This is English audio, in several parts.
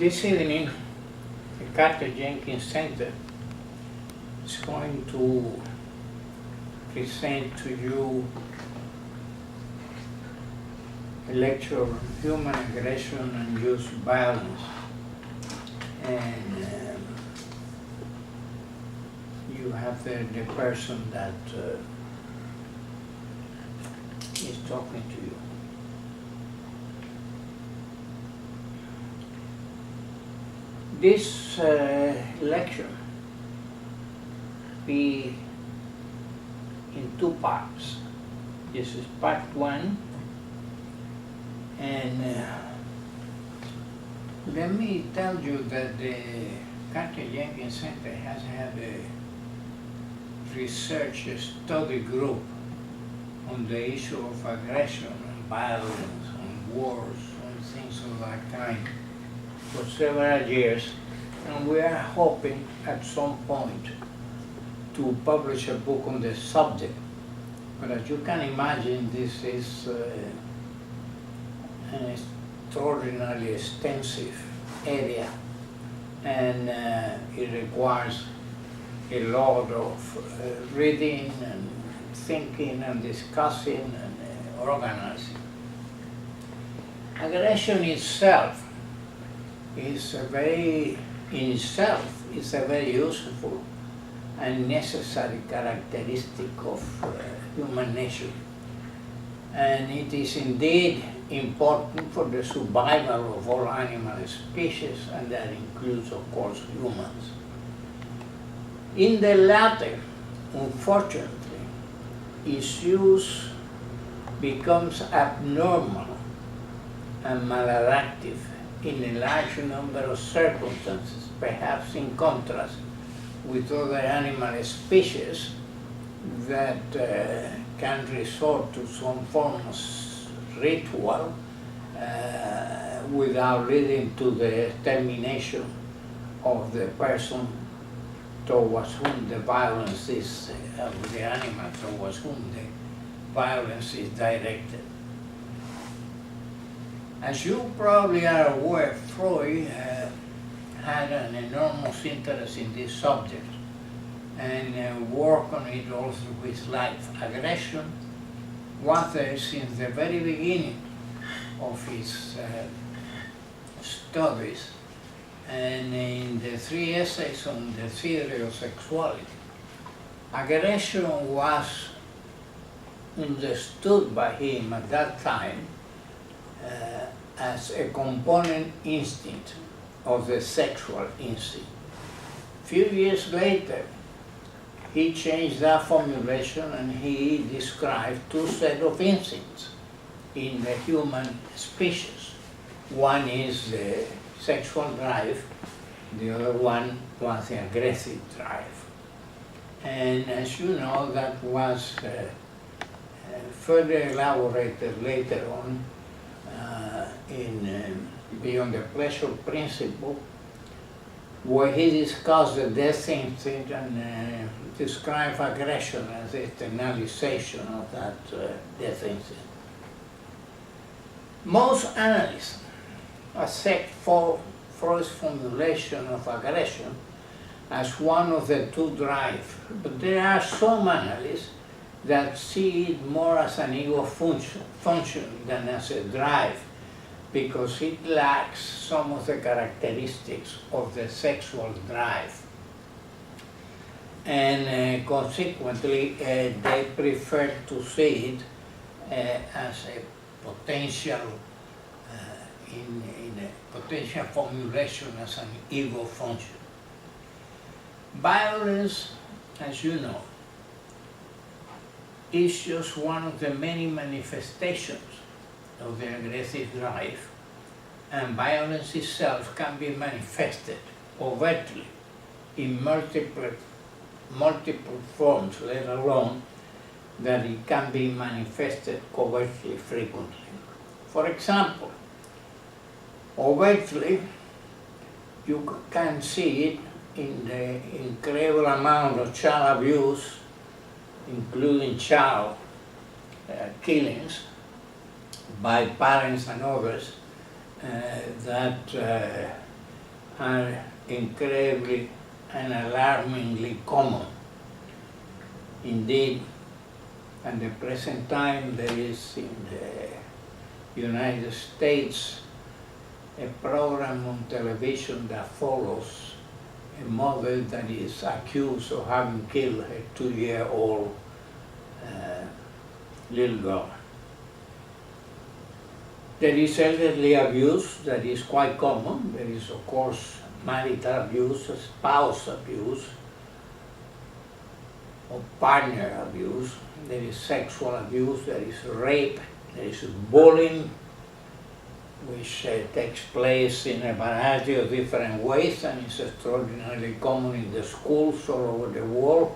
This evening, the Carter-Jenkins Center is going to present to you a lecture on human aggression and use violence. And you have the person that is talking to you. This lecture be in two parts. This is part one, and let me tell you that the Carter-Jenkins Center has had a research study group on the issue of aggression and violence and wars and things of that kind for several years, and we are hoping at some point to publish a book on the subject. But as you can imagine, this is an extraordinarily extensive area, and it requires a lot of reading and thinking and discussing and organizing. Aggression itself is a very useful and necessary characteristic of human nature. And it is indeed important for the survival of all animal species, and that includes, of course, humans. In the latter, unfortunately, its use becomes abnormal and maladaptive in a large number of circumstances, perhaps in contrast with other animal species that can resort to some form of ritual without leading to the termination of the person towards whom the violence is, the animal towards whom the violence is directed. As you probably are aware, Freud had an enormous interest in this subject and worked on it all through his life. Aggression was there since the very beginning of his studies, and in the 3 essays on the theory of sexuality, aggression was understood by him at that time as a component instinct of the sexual instinct. A few years later, he changed that formulation and he described two sets of instincts in the human species. One is the sexual drive, the other one was the aggressive drive. And as you know, that was further elaborated later on in Beyond the Pleasure Principle, where he discussed the death instinct and described aggression as the externalization of that death instinct. Most analysts accept Freud's formulation of aggression as one of the two drives, but there are some analysts that see it more as an ego function than as a drive, because it lacks some of the characteristics of the sexual drive. And consequently, they prefer to see it as a potential, in a potential formulation as an ego function. Violence, as you know, is just one of the many manifestations of the aggressive drive, and violence itself can be manifested overtly in multiple forms, let alone that it can be manifested covertly frequently. For example, overtly, you can see it in the incredible amount of child abuse, including child killings by parents and others that are incredibly and alarmingly common. Indeed, at the present time, there is in the United States a program on television that follows a mother that is accused of having killed her 2-year-old little girl. There is elderly abuse that is quite common. There is, of course, marital abuse, spouse abuse, or partner abuse. There is sexual abuse, there is rape, there is bullying, which takes place in a variety of different ways and is extraordinarily common in the schools all over the world.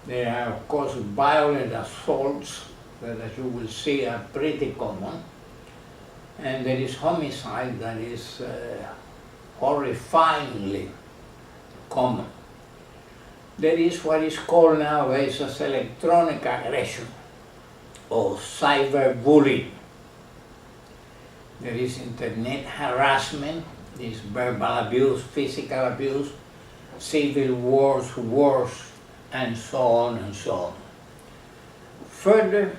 There are, of course, violent assaults that, as you will see, are pretty common. And there is homicide that is horrifyingly common. There is what is called nowadays as electronic aggression or cyberbullying. There is internet harassment, there is verbal abuse, physical abuse, civil wars, and so on and so on. Further,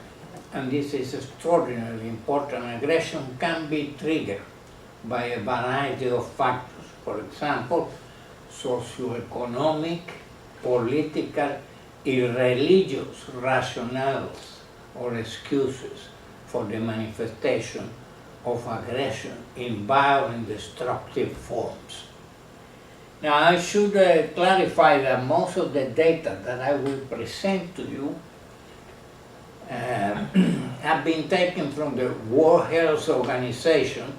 and this is extraordinarily important, aggression can be triggered by a variety of factors. For example, socioeconomic, political, irreligious rationales or excuses for the manifestation of aggression in violent, destructive forms. Now, I should clarify that most of the data that I will present to you have been taken from the World Health Organization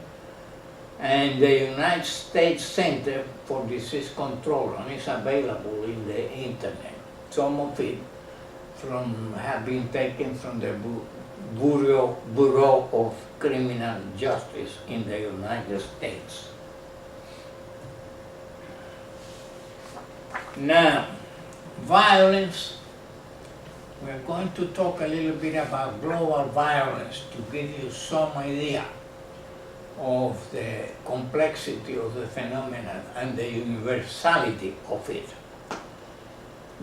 and the United States Center for Disease Control, and it's available in the internet. Some of it have been taken from the Bureau of Criminal Justice in the United States. Now, violence. We're going to talk a little bit about global violence to give you some idea of the complexity of the phenomenon and the universality of it.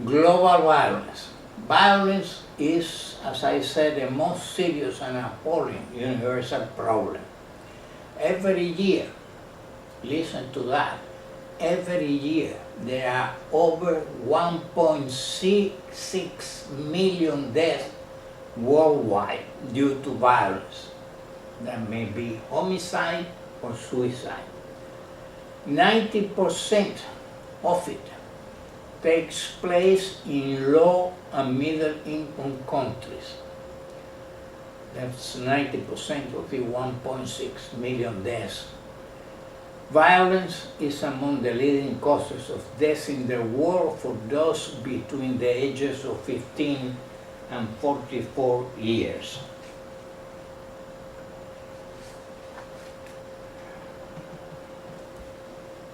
Global violence. Violence is, as I said, the most serious and appalling universal problem. Every year, listen to that, every year there are over 1.66 million deaths worldwide due to violence. That may be homicide or suicide. 90% of it takes place in low and middle income countries. That's 90% of the 1.6 million deaths. Violence is among the leading causes of death in the world for those between the ages of 15 and 44 years.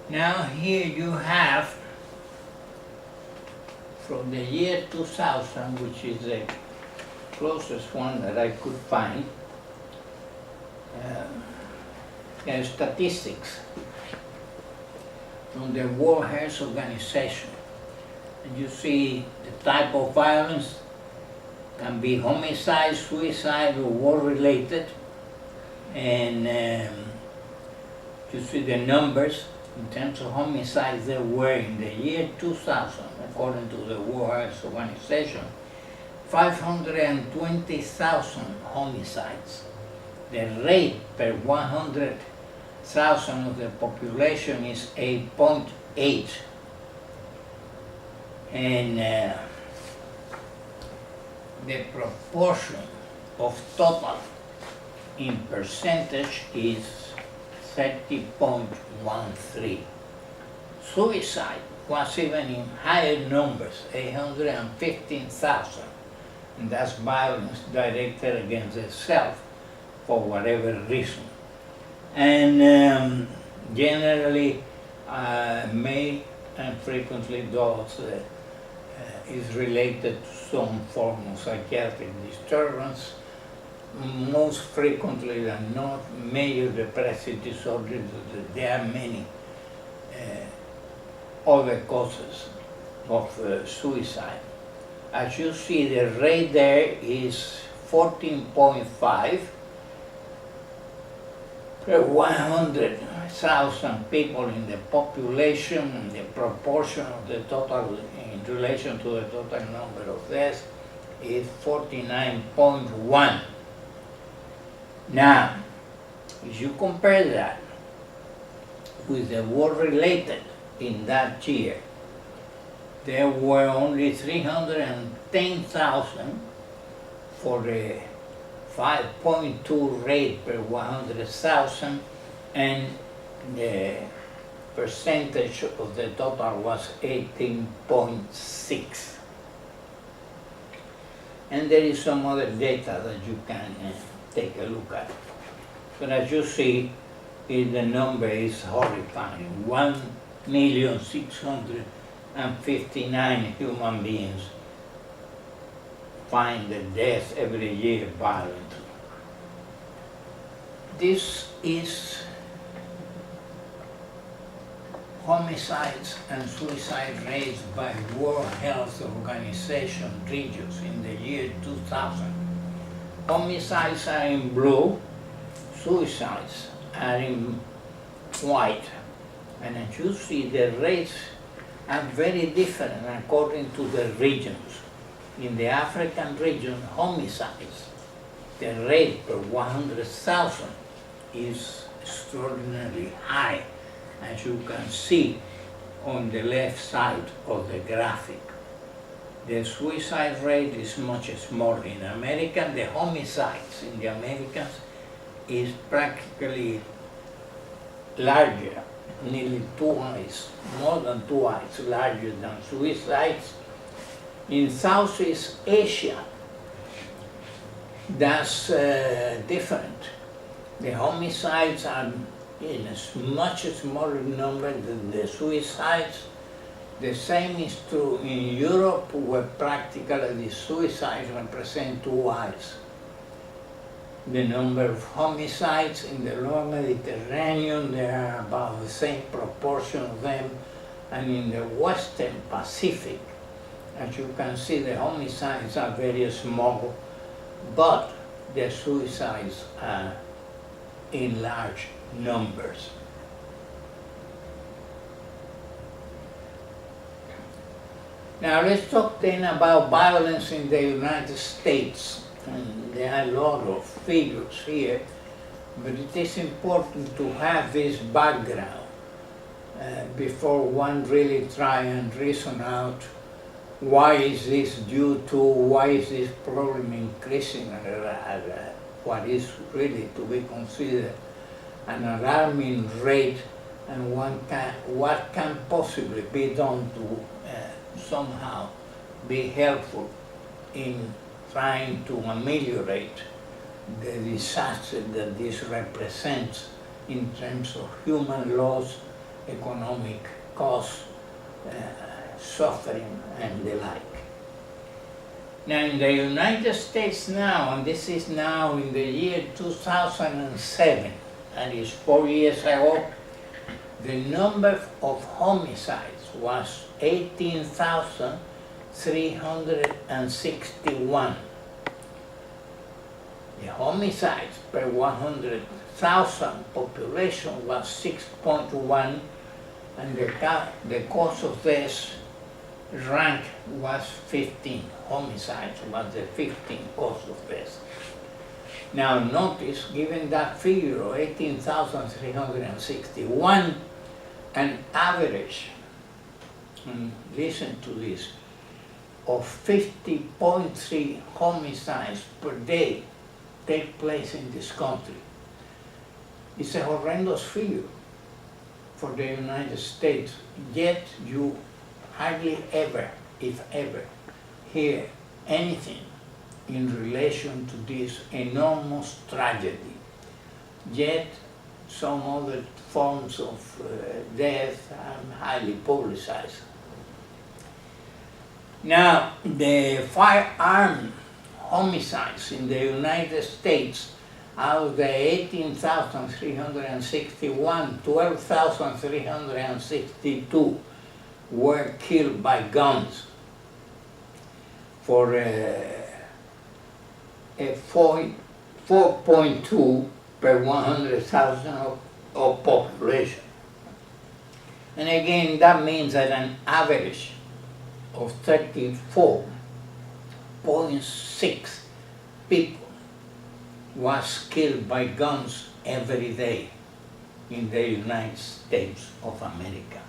Now here you have, from the year 2000, which is the closest one that I could find, statistics from the World Health Organization. And you see the type of violence can be homicide, suicide, or war-related. And you see the numbers in terms of homicides. There were in the year 2000, according to the World Health Organization, 520,000 homicides. The rate per 100,000 of the population is 8.8. And the proportion of total in percentage is 30.13. Suicide was even in higher numbers, 815,000. And that's violence directed against the self for whatever reason. And generally, may and frequently those is related to some form of psychiatric disturbance. Most frequently than not, major depressive disorders. There are many other causes of suicide. As you see, the rate there is 14.5 per 100,000 people in the population, and the proportion of the total in relation to the total number of deaths is 49.1. Now, if you compare that with the war-related in that year, there were only 310,000 for the 5.2 rate per 100,000, and the percentage of the total was 18.6. And there is some other data that you can take a look at. But as you see, the number is horrifying. 1,659,000 human beings find their death every year violently. This is homicides and suicide rates by World Health Organization regions in the year 2000. Homicides are in blue, suicides are in white. And as you see, the rates are very different according to the regions. In the African region, homicides, the rate per 100,000 is extraordinarily high, as you can see on the left side of the graphic. The suicide rate is much smaller. In America, the homicides in the Americans is practically larger, nearly twice, more than twice larger than suicides. In Southeast Asia, that's different. The homicides are in a much smaller number than the suicides. The same is true in Europe, where practically the suicides represent twice the number of homicides. In the lower Mediterranean, there are about the same proportion of them, and in the Western Pacific, as you can see, the homicides are very small, but the suicides are in large numbers. Now let's talk then about violence in the United States. And there are a lot of figures here, but it is important to have this background before one really try and reason out why is this due to, why is this problem increasing at what is really to be considered an alarming rate, and what can possibly be done to somehow be helpful in trying to ameliorate the disaster that this represents in terms of human loss, economic cost, suffering, and the like. Now in the United States now, and this is now in the year 2007, that is 4 years ago, the number of homicides was 18,361. The homicides per 100,000 population was 6.1, and the cause of death rank was 15. Homicides was the 15th cause of death. Now notice, given that figure of 18,361, an average, and listen to this, of 50.3 homicides per day take place in this country. It's a horrendous figure for the United States, yet you hardly ever, if ever, hear anything in relation to this enormous tragedy. Yet some other forms of death are highly publicized. Now, the firearm homicides in the United States Out of the 18,361, 12,362 were killed by guns for a 4.2 per 100,000 of population. And again, that means that an average of 34.6 people was killed by guns every day in the United States of America.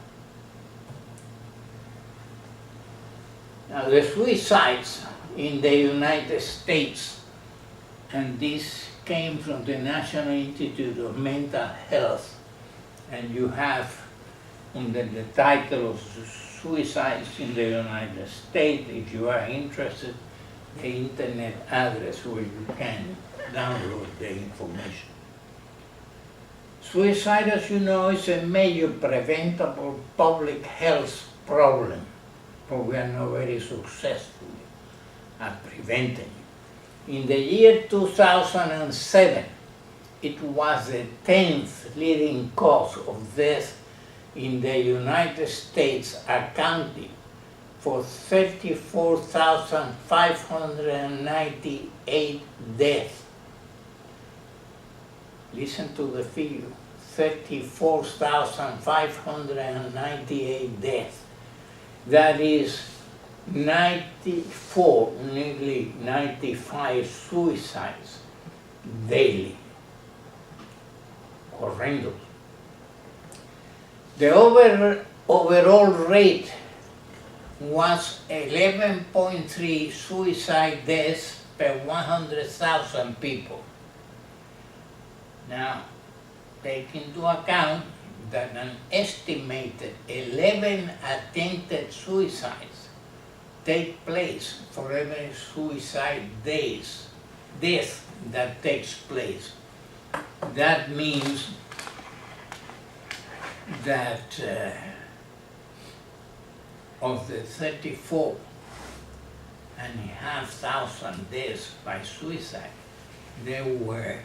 Now, the suicides in the United States, and this came from the National Institute of Mental Health, and you have under the title of Suicides in the United States, if you are interested, the internet address where you can download the information. Suicide, as you know, is a major preventable public health problem, but we are not very successful at preventing it. In the year 2007, it was the 10th leading cause of death in the United States, accounting for 34,598 deaths. Listen to the figure, 34,598 deaths. That is 94, nearly 95 suicides daily. Horrendous. The overall rate was 11.3 suicide deaths per 100,000 people. Now, take into account that an estimated 11 attempted suicides take place for every suicide death that takes place. That means that of the 34,500 deaths by suicide, there were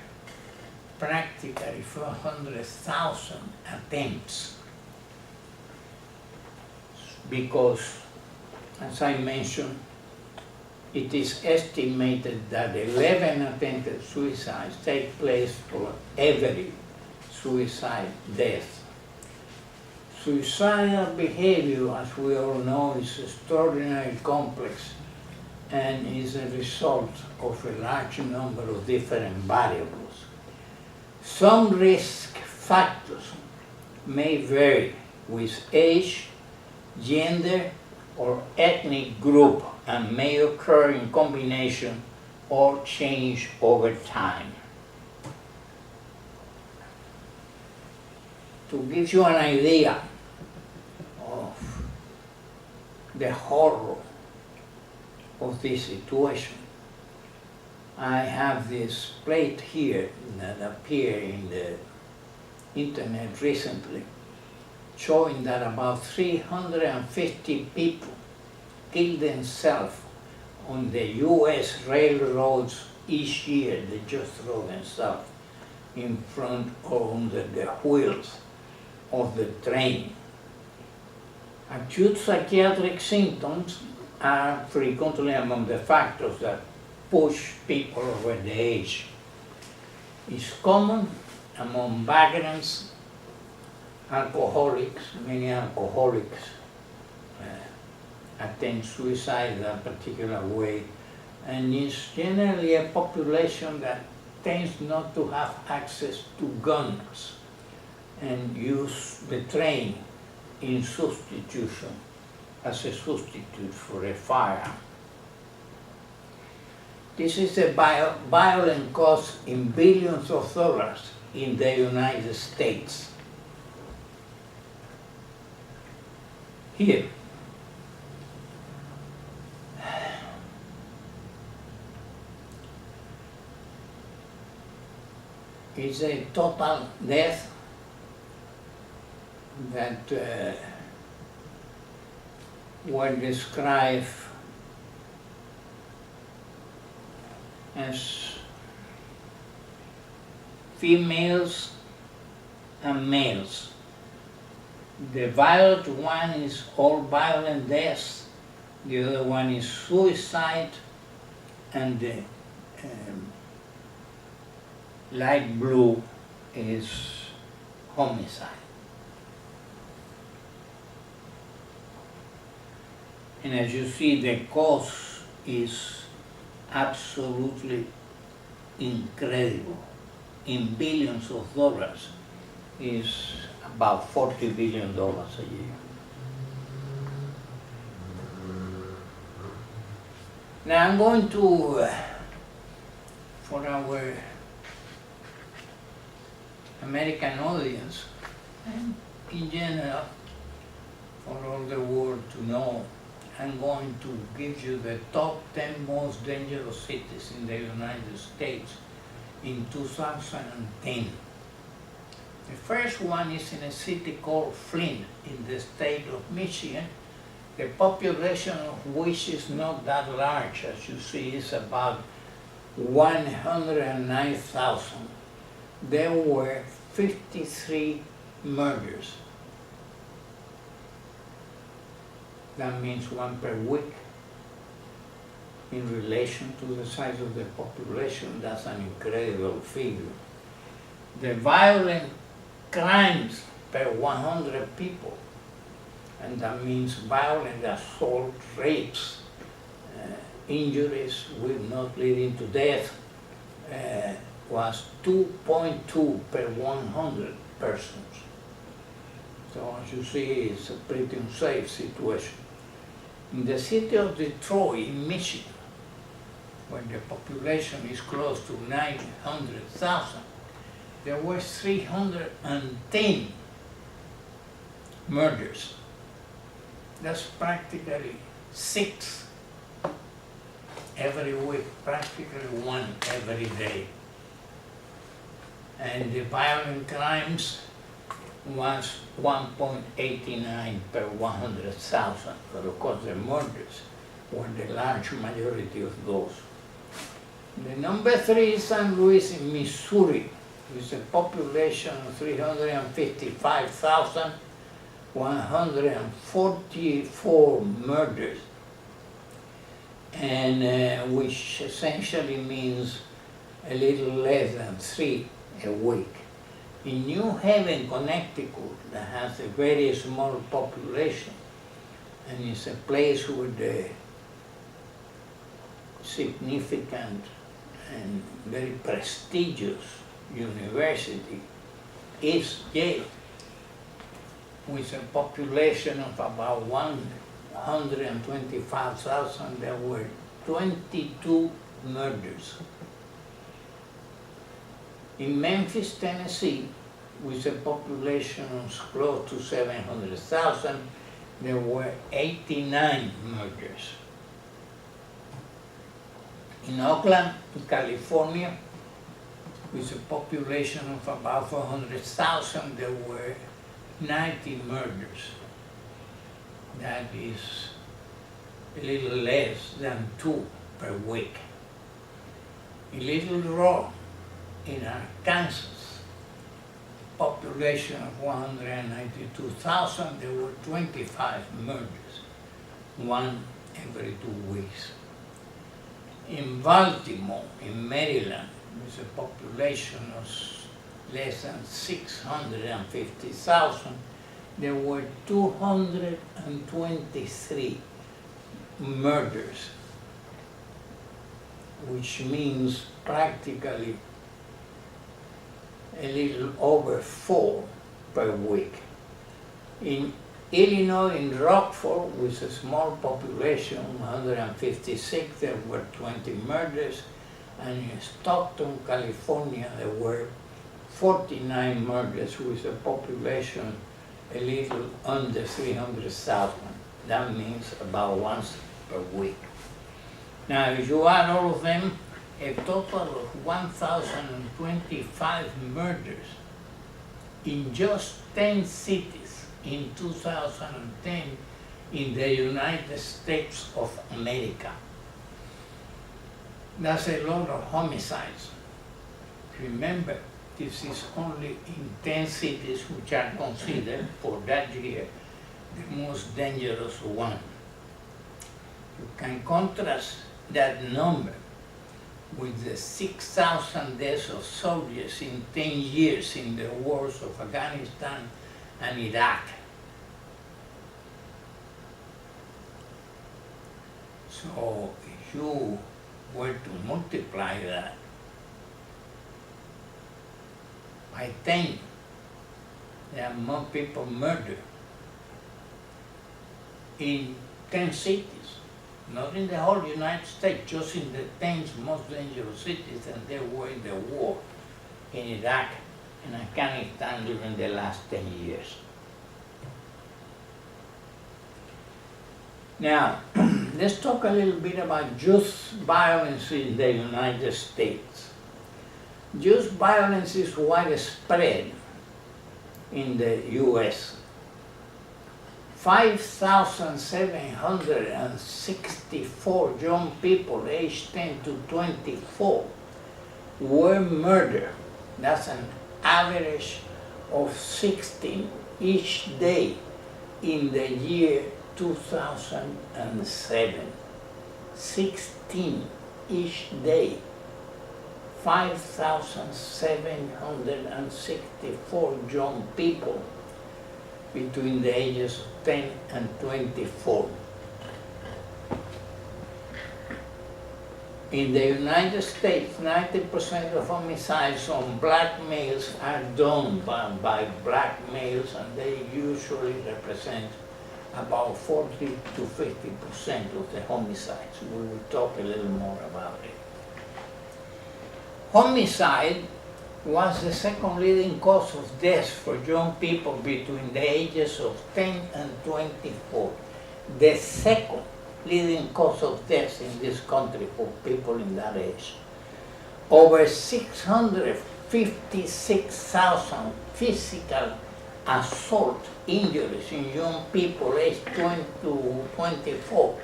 practically 400,000 attempts, because, as I mentioned, it is estimated that 11 attempted suicides take place for every suicide death. Suicidal behavior, as we all know, is extraordinarily complex and is a result of a large number of different variables. Some risk factors may vary with age, gender, or ethnic group and may occur in combination or change over time. To give you an idea of the horror of this situation, I have this plate here that appeared in the internet recently, showing that about 350 people kill themselves on the US railroads each year. They just throw themselves in front or under the wheels of the train. Acute psychiatric symptoms are frequently among the factors that push people over the age. It's common among vagrants, alcoholics. Many alcoholics attempt suicide in a particular way, and it's generally a population that tends not to have access to guns and use the train in substitution, as a substitute for a firearm. This is a violent cost in billions of dollars in the United States. Here, is a total death that were described as females and males. The violent one is all violent deaths, the other one is suicide, and the light blue is homicide. And as you see, the cost is absolutely incredible. In billions of dollars, is about $40 billion a year. Now I'm going to, for our American audience, and in general, for all the world to know, I'm going to give you the top 10 most dangerous cities in the United States in 2010. The first one is in a city called Flint in the state of Michigan, the population of which is not that large. As you see, it's about 109,000. There were 53 murders. That means one per week. In relation to the size of the population, that's an incredible figure. The violent crimes per 100 people, and that means violent assault, rapes, injuries with not leading to death, was 2.2 per 100 persons. So as you see, it's a pretty unsafe situation. In the city of Detroit, in Michigan, where the population is close to 900,000, there were 310 murders. That's practically 6 every week, practically 1 every day. And the violent crimes was 1.89 per 100,000, but of course the murders were the large majority of those. The number 3 is St. Louis in Missouri, with a population of 355,144 murders, and which essentially means a little less than 3 a week. In New Haven, Connecticut, that has a very small population, and it's a place with a significant and very prestigious university, is Yale, with a population of about 125,000, there were 22 murders. In Memphis, Tennessee, with a population of close to 700,000, there were 89 murders. In Oakland, California, with a population of about 400,000, there were 90 murders. That is a little less than 2 per week. In Little Rock, in Arkansas, population of 192,000, there were 25 murders, 1 every 2 weeks. In Baltimore, in Maryland, with a population of less than 650,000, there were 223 murders, which means practically a little over 4 per week. In Illinois, in Rockford, with a small population, 156, there were 20 murders, and in Stockton, California, there were 49 murders, with a population a little under 300,000. That means about once per week. Now, if you add all of them, a total of 1,025 murders in just 10 cities in 2010 in the United States of America. That's a lot of homicides. Remember, this is only in 10 cities which are considered for that year the most dangerous one. You can contrast that number with the 6,000 deaths of soldiers in 10 years in the wars of Afghanistan and Iraq. So if you were to multiply that by 10, there are more people murdered in 10 cities, not in the whole United States, just in the 10 most dangerous cities, and there were in the war in Iraq and Afghanistan during the last 10 years. Now, let's talk a little bit about youth violence in the United States. Youth violence is widespread in the U.S. 5,764 young people aged 10 to 24 were murdered. That's an average of 16 each day in the year 2007. 16 each day. 5,764 young people between the ages of 10 and 24. In the United States, 90% of homicides on black males are done by black males, and they usually represent about 40 to 50% of the homicides. We will talk a little more about it. Homicide was the second leading cause of death for young people between the ages of 10 and 24. The second leading cause of death in this country for people in that age. Over 656,000 physical assault injuries in young people aged 20 to 24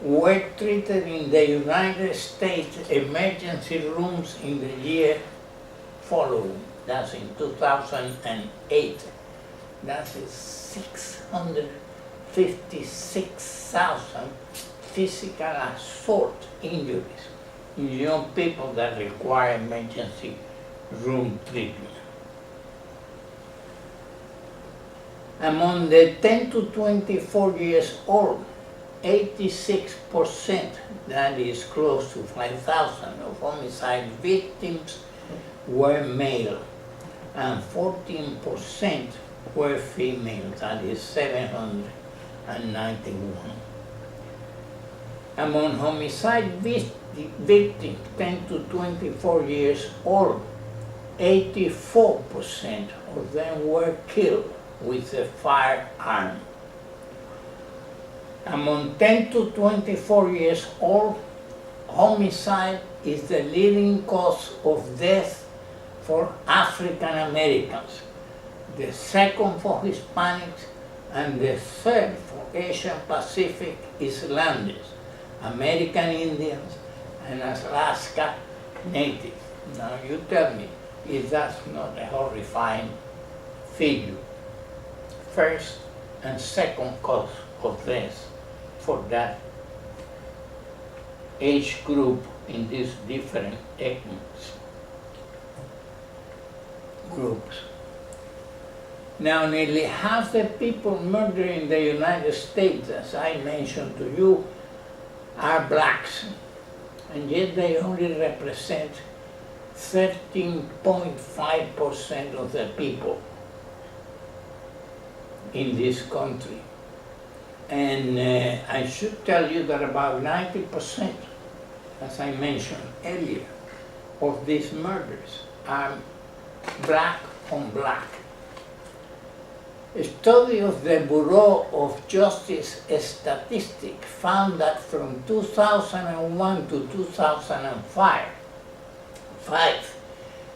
were treated in the United States emergency rooms in the year following. That's in 2008. That's 656,000 physical assault injuries in young people that require emergency room treatment. Among the 10 to 24 years old, 86%, that is close to 5,000 of homicide victims, were male, and 14% were female, that is 791. Among homicide victims 10 to 24 years old, 84% of them were killed with a firearm. Among 10 to 24 years old, homicide is the leading cause of death for African Americans, the second for Hispanics, and the third for Asian Pacific Islanders, American Indians, and Alaska Natives. Now you tell me, is that not a horrifying figure? First and second cause of death for that age group in these different ethnic groups. Now, nearly half the people murdered in the United States, as I mentioned to you, are blacks, and yet they only represent 13.5% of the people in this country. And I should tell you that about 90%, as I mentioned earlier, of these murders are black on black. A study of the Bureau of Justice Statistics found that from 2001 to 2005,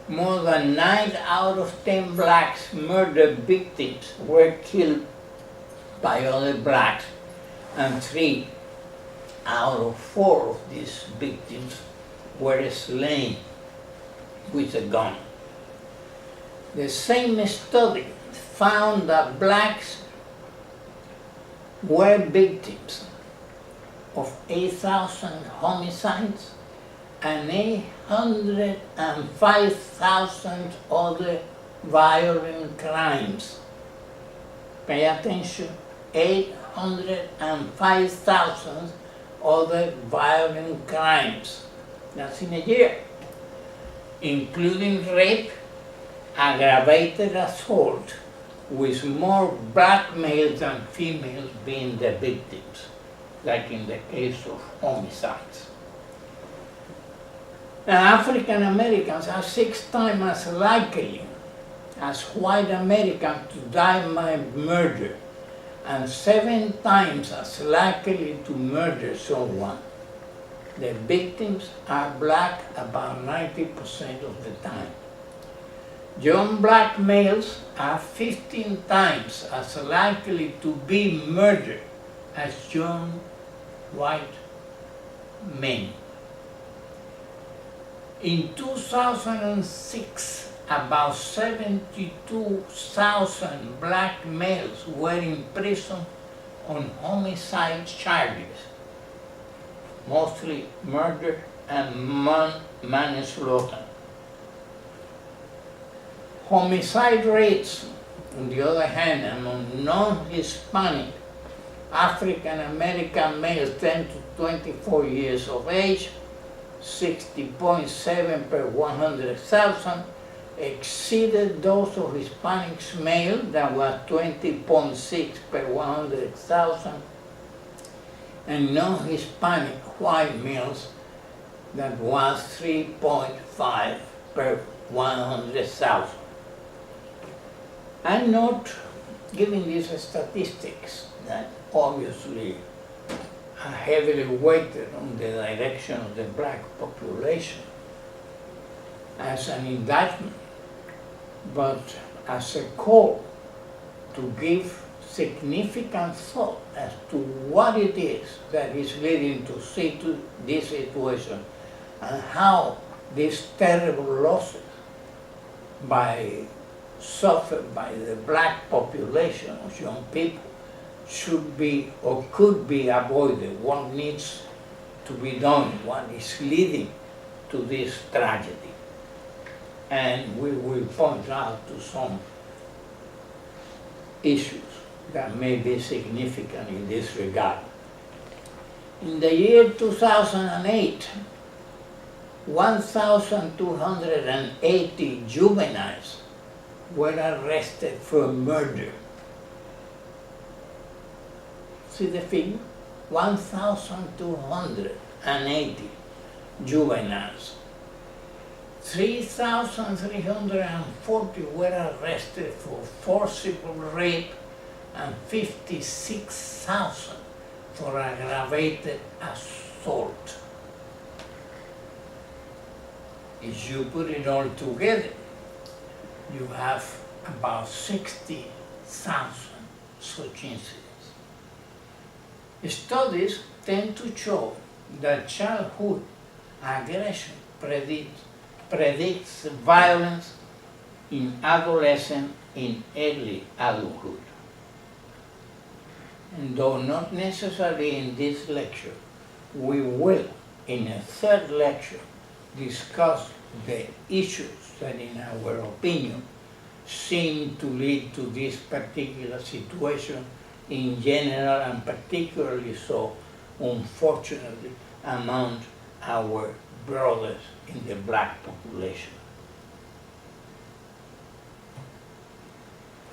more than 9 out of 10 blacks murder victims were killed by other blacks, and 3 out of 4 of these victims were slain with a gun. The same study found that blacks were victims of 8,000 homicides and 805,000 other violent crimes. Pay attention, 805,000 other violent crimes. That's in a year, including rape, aggravated assault, with more black males than females being the victims, like in the case of homicides. Now, African Americans are 6 times as likely as white Americans to die by murder, and 7 times as likely to murder someone. The victims are black about 90% of the time. Young black males are 15 times as likely to be murdered as young white men. In 2006, about 72,000 black males were in prison on homicide charges, mostly murder and manslaughter. Homicide rates, on the other hand, among non-Hispanic African American males 10 to 24 years of age, 60.7 per 100,000, exceeded those of Hispanic males, that was 20.6 per 100,000, and non-Hispanic white males, that was 3.5 per 100,000. I'm not giving these statistics that obviously are heavily weighted on the direction of the black population as an indictment, but as a call to give significant thought as to what it is that is leading to this situation and how these terrible losses suffered by the black population of young people should be or could be avoided, what needs to be done, what is leading to this tragedy. And we will point out to some issues that may be significant in this regard. In the year 2008, 1,280 juveniles were arrested for murder. See the figure? 1,280 juveniles. 3,340 were arrested for forcible rape and 56,000 for aggravated assault. If you put it all together, you have about 60,000 such incidents. Studies tend to show that childhood aggression predicts violence in adolescence in early adulthood. And though not necessarily in this lecture, we will, in a third lecture, discuss the issues that, in our opinion, seem to lead to this particular situation in general, and particularly so, unfortunately, among our brothers in the black population.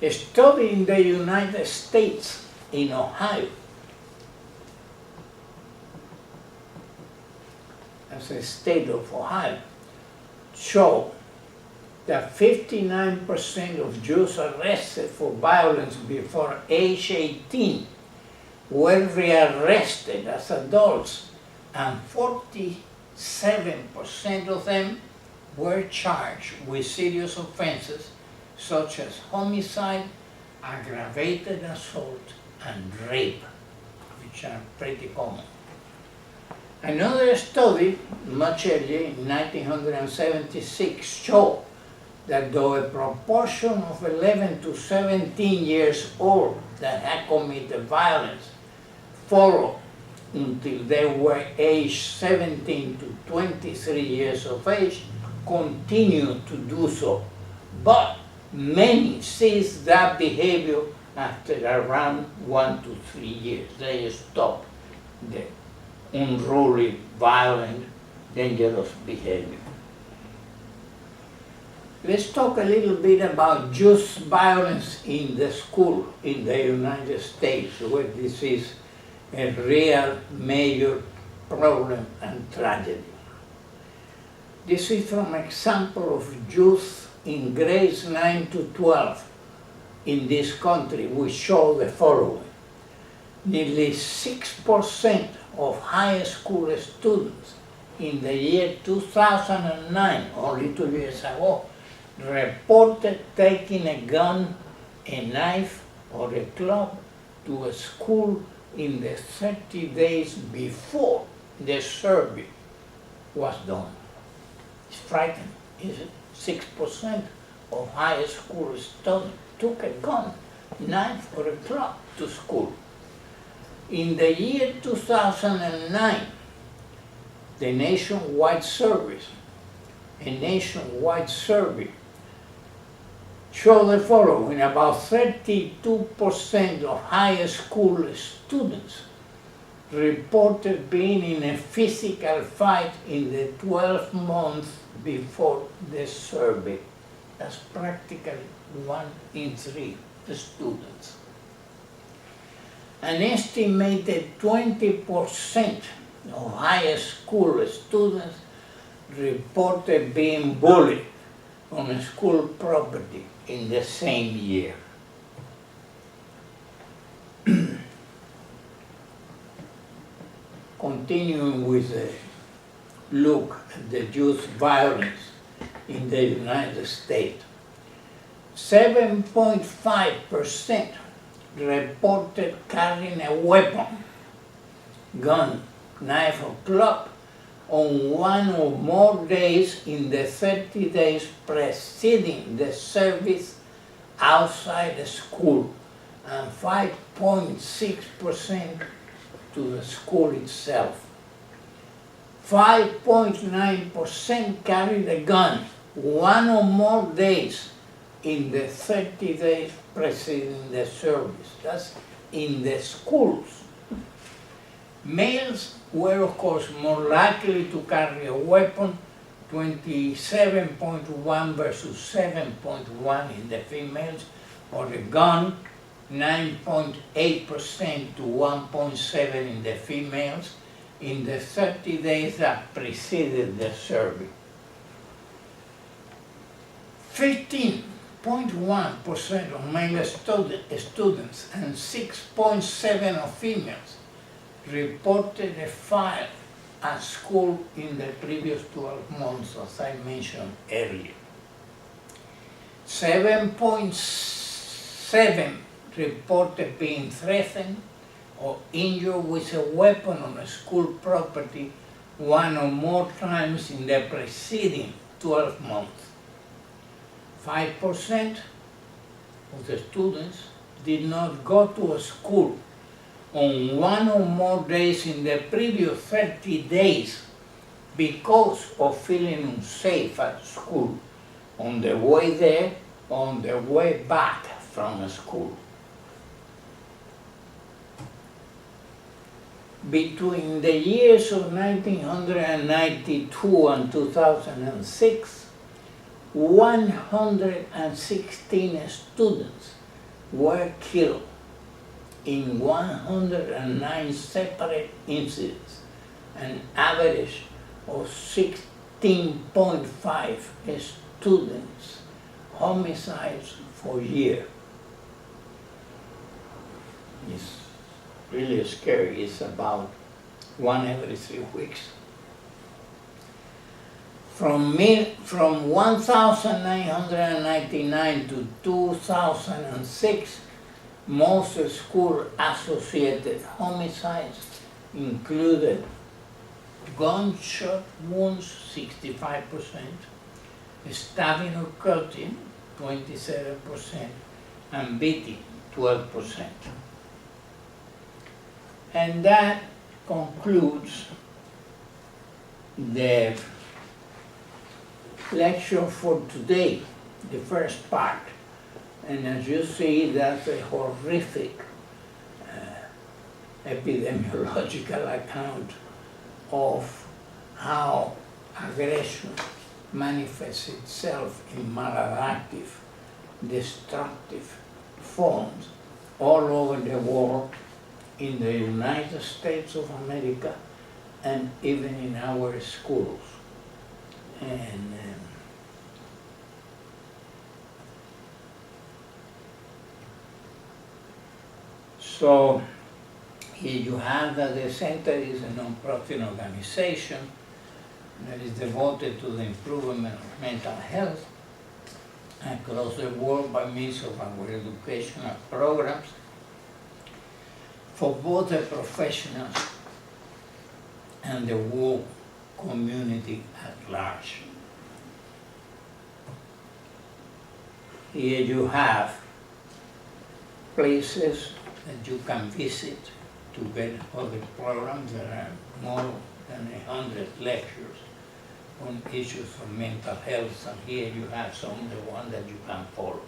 A study in the United States, in Ohio, as a state of Ohio, showed that 59% of Jews arrested for violence before age 18 were rearrested as adults, and 47% of them were charged with serious offenses such as homicide, aggravated assault, and rape, which are pretty common. Another study, much earlier, in 1976, showed that though a proportion of 11 to 17 years old that had committed violence followed until they were aged 17 to 23 years of age, continued to do so. But many ceased that behavior after around 1 to 3 years. They stopped the unruly, violent, dangerous behavior. Let's talk a little bit about youth violence in the school in the United States, where this is a real major problem and tragedy. This is from an example of youth in grades 9 to 12 in this country, which show the following. Nearly 6% of high school students in the year 2009, only 2 years ago, reported taking a gun, a knife, or a club to a school in the 30 days before the survey was done. It's frightening, is it? 6% of high school students took a gun, knife, or a club to school. In the year 2009, a nationwide survey showed the following. About 32% of high school students reported being in a physical fight in the 12 months before the survey. That's practically 1 in 3 students. An estimated 20% of high school students reported being bullied on school property in the same year. Continuing with a look at the youth violence in the United States, 7.5% reported carrying a weapon, gun, knife, or club on 1 or more days in the 30 days preceding the service outside the school, and 5.6% to the school itself. 5.9% carried a gun 1 or more days in the 30 days preceding the service. That's in the schools. Males were, of course, more likely to carry a weapon, 27.1 versus 7.1 in the females, or a gun, 9.8% to 1.7 in the females, in the 30 days that preceded the survey. 15.1% of male students and 6.7% of females reported a fight at school in the previous 12 months, as I mentioned earlier. 7.7% reported being threatened or injured with a weapon on a school property 1 or more times in the preceding 12 months. 5% of the students did not go to a school on 1 or more days in the previous 30 days because of feeling unsafe at school, on the way there, on the way back from school. Between the years of 1992 and 2006, 116 students were killed in 109 separate incidents, an average of 16.5 students homicides for year. It's really scary. It's about 1 every 3 weeks. From 1999 to 2006, most school-associated homicides included gunshot wounds, 65%, stabbing or cutting, 27%, and beating, 12%. And that concludes the lecture for today, the first part. And as you see, that's a horrific epidemiological account of how aggression manifests itself in maladaptive, destructive forms all over the world, in the United States of America, and even in our schools. And so here you have that the center is a non-profit organization that is devoted to the improvement of mental health across the world by means of our educational programs for both the professionals and the work community at large. Here you have places that you can visit to get other programs. There are more than 100 lectures on issues of mental health, and here you have some of the ones that you can follow.